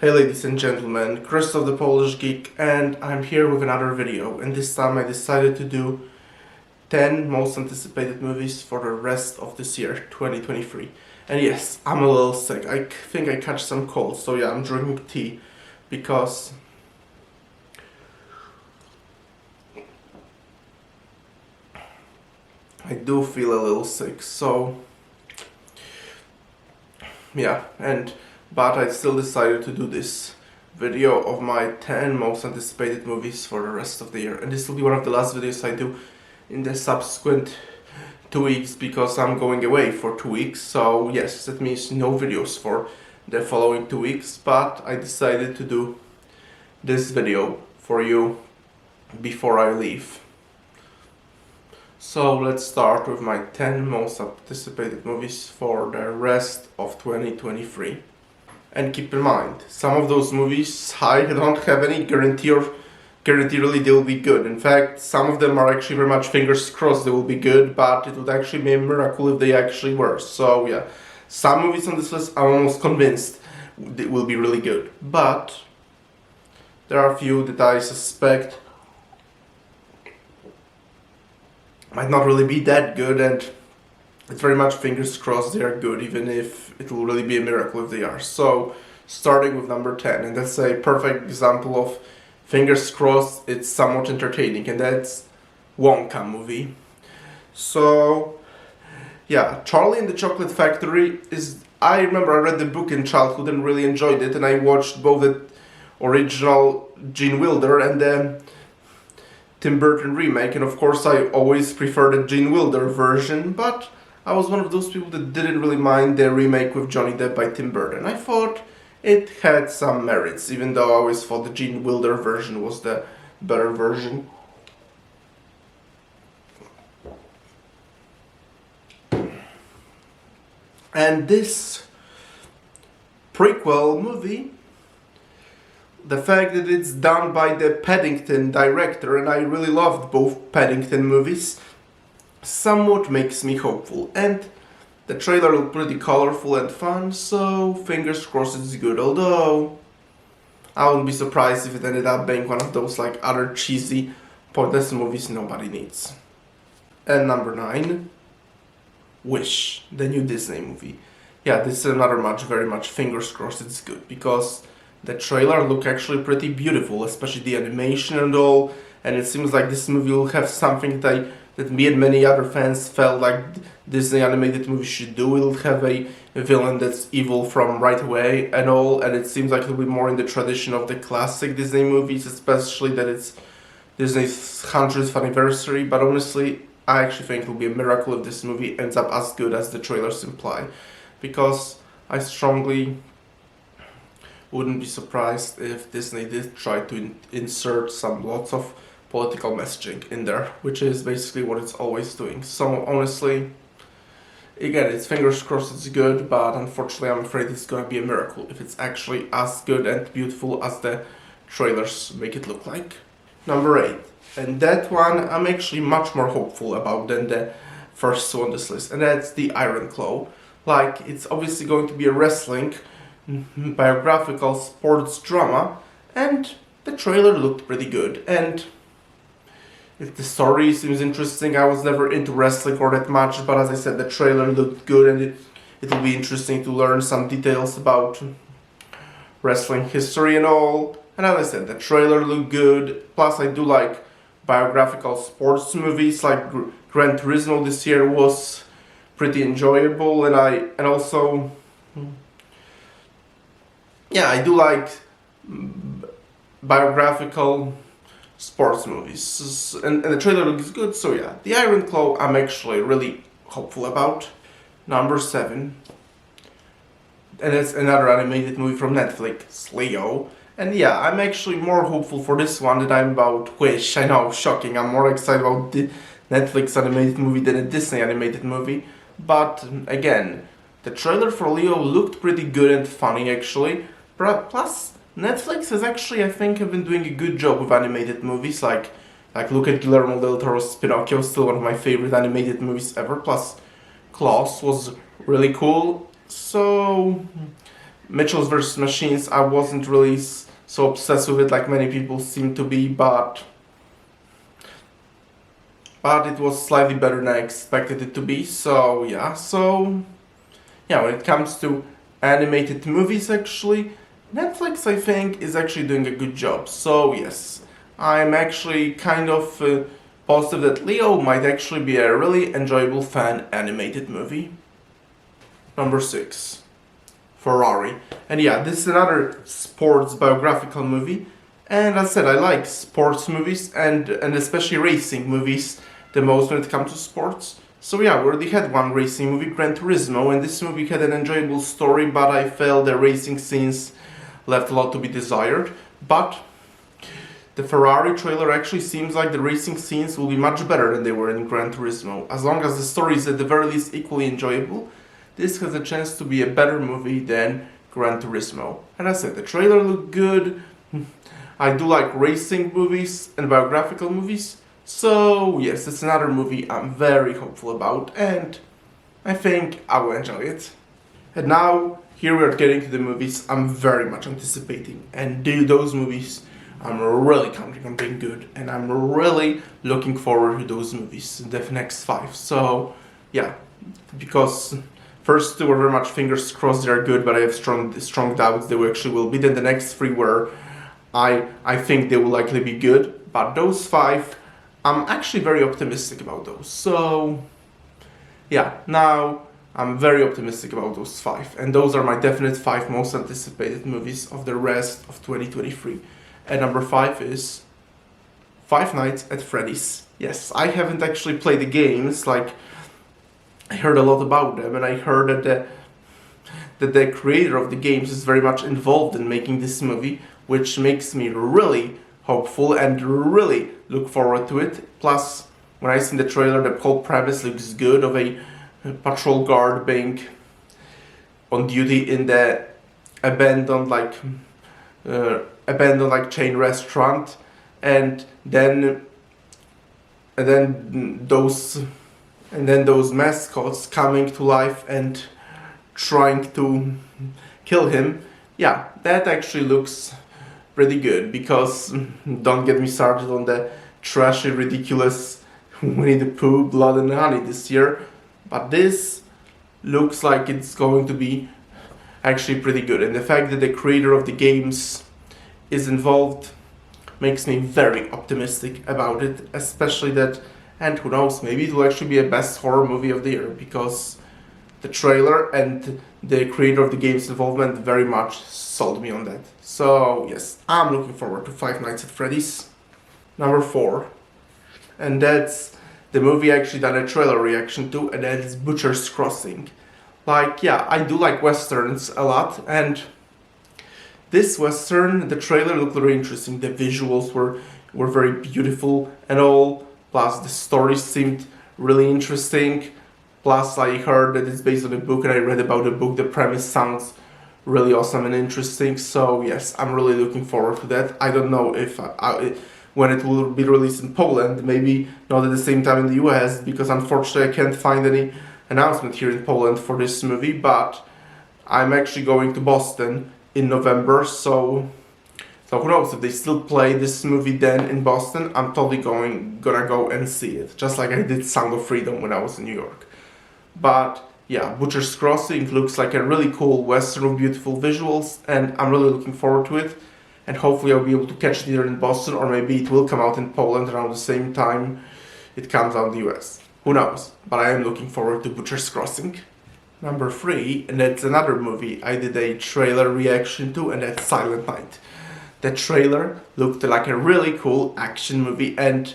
Hey ladies and gentlemen, Christoph the Polish Geek, and I'm here with another video, and this time I decided to do 10 most anticipated movies for the rest of this year, 2023. And yes, I'm a little sick. I think I catch some cold, so yeah, I'm drinking tea because I do feel a little sick, so yeah, but I still decided to do this video of my 10 most anticipated movies for the rest of the year. And this will be one of the last videos I do in the subsequent 2 weeks because I'm going away for 2 weeks. So yes, that means no videos for the following 2 weeks, but I decided to do this video for you before I leave. So let's start with my 10 most anticipated movies for the rest of 2023. And keep in mind, some of those movies I don't have any guarantee really they will be good. In fact, some of them are actually very much fingers crossed they will be good, but it would actually be a miracle if they actually were. So yeah, some movies on this list I'm almost convinced they will be really good, but there are a few that I suspect might not really be that good, and it's very much fingers crossed they are good, even if it will really be a miracle if they are. So, starting with number 10, and that's a perfect example of fingers crossed it's somewhat entertaining, and that's Wonka movie. So, yeah, Charlie and the Chocolate Factory is... I remember I read the book in childhood and really enjoyed it, and I watched both the original Gene Wilder and the Tim Burton remake, and of course I always prefer the Gene Wilder version, but I was one of those people that didn't really mind the remake with Johnny Depp by Tim Burton. I thought it had some merits, even though I always thought the Gene Wilder version was the better version. And this prequel movie, the fact that it's done by the Paddington director, and I really loved both Paddington movies, somewhat makes me hopeful. And the trailer looked pretty colorful and fun, so fingers crossed it's good, although I wouldn't be surprised if it ended up being one of those like other cheesy, pointless movies nobody needs. And number 9, Wish, the new Disney movie. Yeah, this is another very much fingers crossed it's good, because the trailer looked actually pretty beautiful, especially the animation and all, and it seems like this movie will have something that me and many other fans felt like Disney animated movies should do. It'll have a villain that's evil from right away and all, and it seems like it'll be more in the tradition of the classic Disney movies, especially that it's Disney's 100th anniversary, but honestly, I actually think it'll be a miracle if this movie ends up as good as the trailers imply, because I strongly wouldn't be surprised if Disney did try to insert lots of political messaging in there, which is basically what it's always doing. So honestly, again, it's fingers crossed it's good, but unfortunately I'm afraid it's gonna be a miracle if it's actually as good and beautiful as the trailers make it look like. Number 8, and that one I'm actually much more hopeful about than the first two on this list, and that's the Iron Claw. Like, it's obviously going to be a wrestling biographical sports drama, and the trailer looked pretty good, and if the story seems interesting. I was never into wrestling or that much, but as I said, the trailer looked good, and it'll be interesting to learn some details about wrestling history and all. And as I said, the trailer looked good, plus I do like biographical sports movies, like Gran Turismo this year was pretty enjoyable, and also yeah, I do like biographical sports movies, and the trailer looks good, so yeah, the Iron Claw I'm actually really hopeful about. Number 7, and it's another animated movie from Netflix, Leo, and yeah, I'm actually more hopeful for this one than I'm about Wish. I know, shocking, I'm more excited about the Netflix animated movie than a Disney animated movie, but again, the trailer for Leo looked pretty good and funny actually. Plus, Netflix has actually, I think, been doing a good job with animated movies, like look at Guillermo del Toro's Pinocchio, still one of my favorite animated movies ever, plus Klaus was really cool, so Mitchell's vs. Machines, I wasn't really so obsessed with it like many people seem to be, but it was slightly better than I expected it to be. So yeah, when it comes to animated movies, actually, Netflix, I think, is actually doing a good job. So yes, I'm actually kind of positive that Leo might actually be a really enjoyable fan animated movie. Number 6, Ferrari. And yeah, this is another sports biographical movie. And as I said, I like sports movies and especially racing movies the most when it comes to sports. So yeah, we already had one racing movie, Gran Turismo, and this movie had an enjoyable story, but I felt the racing scenes left a lot to be desired. But the Ferrari trailer actually seems like the racing scenes will be much better than they were in Gran Turismo. As long as the story is at the very least equally enjoyable, this has a chance to be a better movie than Gran Turismo. And as I said, the trailer looked good. I do like racing movies and biographical movies. So yes, it's another movie I'm very hopeful about, and I think I will enjoy it. And now, here we are getting to the movies I'm very much anticipating. And those movies I'm really counting on being good, and I'm really looking forward to those movies, the next 5. So yeah, because first 2 were very much fingers crossed they're good, but I have strong doubts they actually will be. Then the next 3 were I think they will likely be good, but those 5 I'm actually very optimistic about those. So yeah, now I'm very optimistic about those 5. And those are my definite 5 most anticipated movies of the rest of 2023. And number 5 is Five Nights at Freddy's. Yes, I haven't actually played the games, like I heard a lot about them, and I heard that the creator of the games is very much involved in making this movie, which makes me really hopeful and really look forward to it. Plus, when I seen the trailer, the whole premise looks good of a patrol guard being on duty in the abandoned chain restaurant, and then those mascots coming to life and trying to kill him. Yeah, that actually looks pretty good, because don't get me started on the trashy, ridiculous Winnie the Pooh, Blood and Honey this year, but this looks like it's going to be actually pretty good, and the fact that the creator of the games is involved makes me very optimistic about it, especially that, and who knows, maybe it will actually be a best horror movie of the year, because the trailer and the creator of the game's involvement very much sold me on that. So yes, I'm looking forward to Five Nights at Freddy's. Number 4, and that's the movie I actually done a trailer reaction to, and that is Butcher's Crossing. Like, yeah, I do like westerns a lot, and this western, the trailer looked very interesting. The visuals were very beautiful and all, plus the story seemed really interesting. Plus, I heard that it's based on a book, and I read about the book. The premise sounds really awesome and interesting. So yes, I'm really looking forward to that. I don't know if when it will be released in Poland. Maybe not at the same time in the US, because unfortunately I can't find any announcement here in Poland for this movie. But I'm actually going to Boston in November, so who knows, if they still play this movie then in Boston, I'm totally gonna go and see it, just like I did Sound of Freedom when I was in New York. But yeah, Butcher's Crossing looks like a really cool western with beautiful visuals, and I'm really looking forward to it. And hopefully I'll be able to catch it either in Boston, or maybe it will come out in Poland around the same time it comes out in the US. Who knows? But I am looking forward to Butcher's Crossing. Number 3, and that's another movie I did a trailer reaction to, and that's Silent Night. The trailer looked like a really cool action movie, and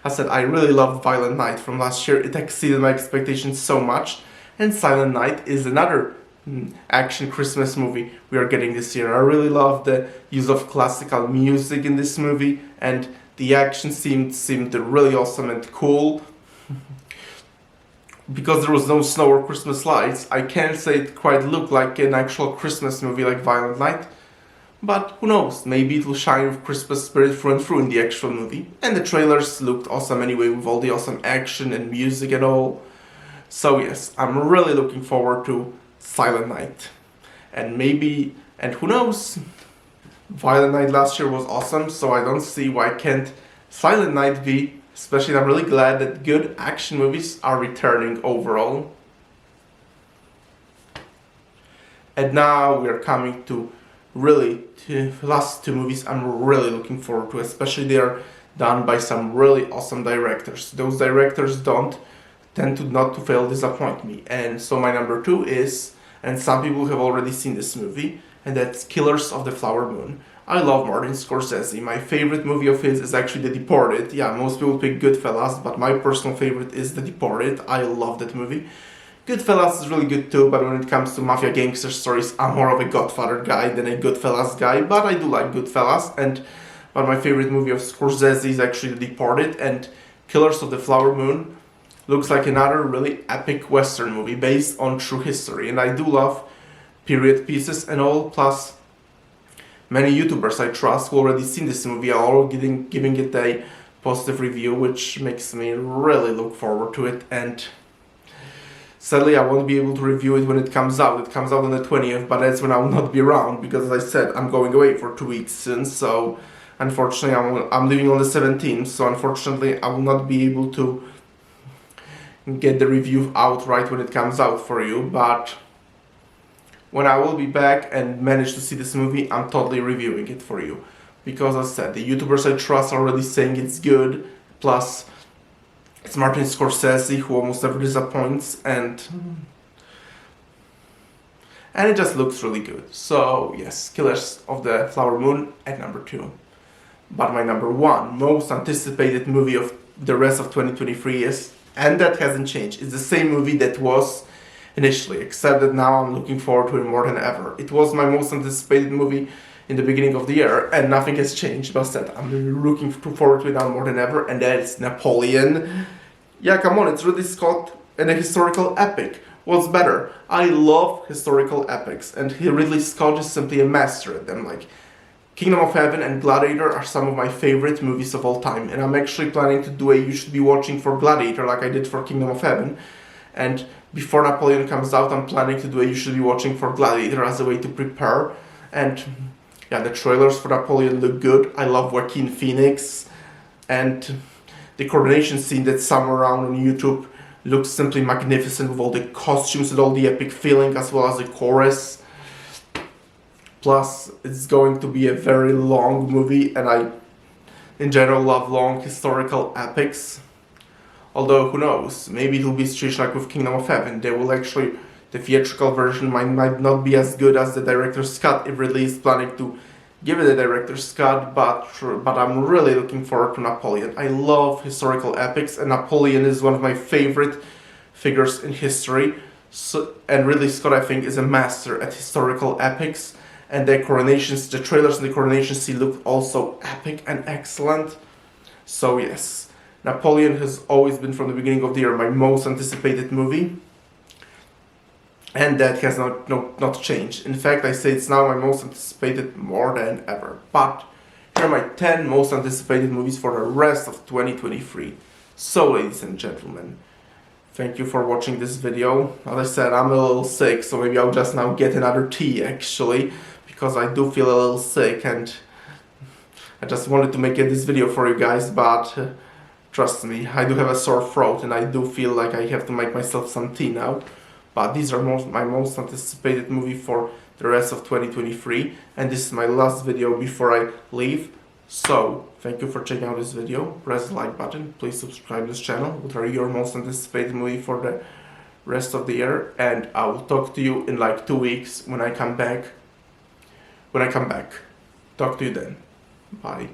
I said I really loved Violent Night from last year. It exceeded my expectations so much, and Silent Night is another action Christmas movie we are getting this year. I really love the use of classical music in this movie, and the action seemed really awesome and cool. Because there was no snow or Christmas lights, I can't say it quite looked like an actual Christmas movie like Violent Night. But who knows, maybe it will shine with Christmas spirit through and through in the actual movie. And the trailers looked awesome anyway, with all the awesome action and music and all. So yes, I'm really looking forward to Silent Night. and maybe, and who knows, Violent Night last year was awesome, so I don't see why can't Silent Night be, especially I'm really glad that good action movies are returning overall. And now we are coming to the last two movies I'm really looking forward to, especially they are done by some really awesome directors. Those directors tend to not to fail disappoint me. And so my number 2 is, and some people have already seen this movie, and that's Killers of the Flower Moon. I love Martin Scorsese. My favorite movie of his is actually The Departed. Yeah, most people pick Goodfellas, but my personal favorite is The Departed. I love that movie. Goodfellas is really good too, but when it comes to mafia gangster stories, I'm more of a Godfather guy than a Goodfellas guy, but I do like Goodfellas, but my favorite movie of Scorsese is actually The Departed, and Killers of the Flower Moon looks like another really epic Western movie based on true history, and I do love period pieces and all, plus many YouTubers I trust who already seen this movie are all giving it a positive review, which makes me really look forward to it. And sadly, I won't be able to review it when it comes out. It comes out on the 20th, but that's when I will not be around, because as I said, I'm going away for 2 weeks soon, so unfortunately I'm leaving on the 17th, so unfortunately I will not be able to get the review out right when it comes out for you, but when I will be back and manage to see this movie, I'm totally reviewing it for you. Because as I said, the YouTubers I trust are already saying it's good, plus it's Martin Scorsese, who almost never disappoints, and it just looks really good. So yes, Killers of the Flower Moon at number 2. But my number 1 most anticipated movie of the rest of 2023 is, and that hasn't changed, it's the same movie that was initially, except that now I'm looking forward to it more than ever. It was my most anticipated movie in the beginning of the year, and nothing has changed, but that I'm looking forward to it now more than ever, and that is Napoleon. Yeah, come on, it's Ridley Scott and a historical epic. What's better? I love historical epics, and Ridley Scott is simply a master at them. Like, Kingdom of Heaven and Gladiator are some of my favorite movies of all time, and I'm actually planning to do a You Should Be Watching for Gladiator like I did for Kingdom of Heaven. And before Napoleon comes out, I'm planning to do a You Should Be Watching for Gladiator as a way to prepare. And yeah, the trailers for Napoleon look good. I love Joaquin Phoenix. And the coronation scene that's somewhere around on YouTube looks simply magnificent, with all the costumes and all the epic feeling, as well as the chorus. Plus, it's going to be a very long movie, and I, in general, love long historical epics. Although, who knows, maybe it will be a situation like with Kingdom of Heaven. The theatrical version might not be as good as the director's cut if Ridley is planning to give it a director's cut, but I'm really looking forward to Napoleon. I love historical epics, and Napoleon is one of my favorite figures in history. And Ridley Scott, I think, is a master at historical epics, and the trailers in the coronation scene look also epic and excellent. So yes. Napoleon has always been, from the beginning of the year, my most anticipated movie, and that has not changed. In fact, I say it's now my most anticipated more than ever. But here are my 10 most anticipated movies for the rest of 2023. So, ladies and gentlemen, thank you for watching this video. As I said, I'm a little sick, so maybe I'll just now get another tea, actually, because I do feel a little sick, and I just wanted to make this video for you guys, but trust me, I do have a sore throat, and I do feel like I have to make myself some tea now. But these are my most anticipated movie for the rest of 2023, and this is my last video before I leave. So, thank you for checking out this video. Press the like button, please subscribe to this channel. What are your most anticipated movie for the rest of the year? And I will talk to you in like 2 weeks when I come back. Talk to you then. Bye.